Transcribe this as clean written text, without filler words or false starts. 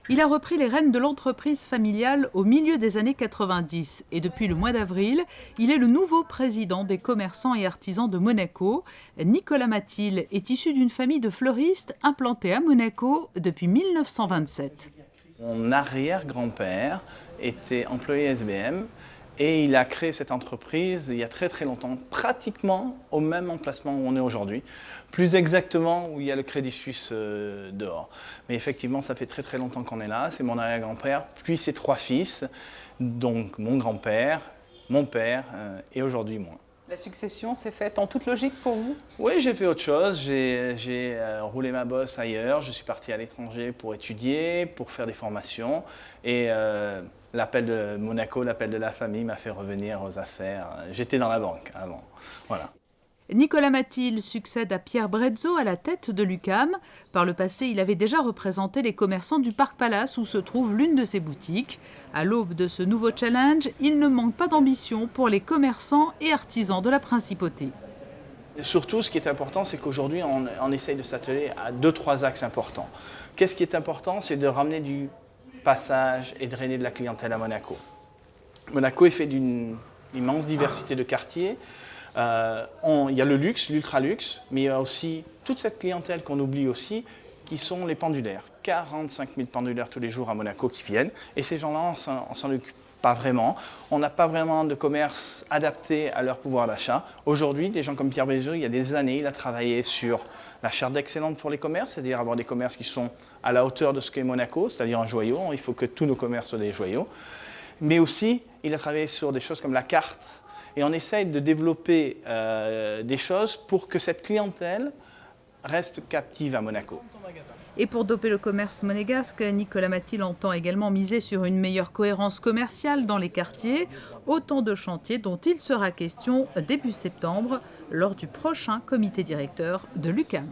Il a repris les rênes de l'entreprise familiale au milieu des années 90 et depuis le mois d'avril, il est le nouveau président des commerçants et artisans de Monaco. Nicolas Mathil est issu d'une famille de fleuristes implantés à Monaco depuis 1927. Mon arrière-grand-père était employé SBM et il a créé cette entreprise il y a très très longtemps, pratiquement au même emplacement où on est aujourd'hui, plus exactement où il y a le Crédit Suisse dehors. Mais effectivement, ça fait très très longtemps qu'on est là, c'est mon arrière-grand-père, puis ses 3 fils, donc mon grand-père, mon père et aujourd'hui moi. La succession s'est faite en toute logique pour vous? Oui, j'ai fait autre chose. J'ai roulé ma bosse ailleurs. Je suis parti à l'étranger pour étudier, pour faire des formations. Et l'appel de Monaco, l'appel de la famille m'a fait revenir aux affaires. J'étais dans la banque avant. Voilà. Nicolas Mathil succède à Pierre Brezzo à la tête de l'UQAM. Par le passé, il avait déjà représenté les commerçants du Parc Palace où se trouve l'une de ses boutiques. À l'aube de ce nouveau challenge, il ne manque pas d'ambition pour les commerçants et artisans de la Principauté. Et surtout, ce qui est important, c'est qu'aujourd'hui, on essaye de s'atteler à 2-3 axes importants. Qu'est-ce qui est important? C'est de ramener du passage et drainer de la clientèle à Monaco. Monaco est fait d'une immense diversité de quartiers. Il y a le luxe, l'ultra-luxe, mais il y a aussi toute cette clientèle qu'on oublie aussi, qui sont les pendulaires. 45 000 pendulaires tous les jours à Monaco qui viennent, et ces gens-là, on s'en occupe pas vraiment. On n'a pas vraiment de commerce adapté à leur pouvoir d'achat. Aujourd'hui, des gens comme Pierre Brezzo, il y a des années, il a travaillé sur la charte d'excellence pour les commerces, c'est-à-dire avoir des commerces qui sont à la hauteur de ce qu'est Monaco, c'est-à-dire un joyau. Il faut que tous nos commerces soient des joyaux. Mais aussi, il a travaillé sur des choses comme la carte. Et on essaye de développer des choses pour que cette clientèle reste captive à Monaco. Et pour doper le commerce monégasque, Nicolas Mathil entend également miser sur une meilleure cohérence commerciale dans les quartiers. Autant de chantiers dont il sera question début septembre lors du prochain comité directeur de l'UQAM.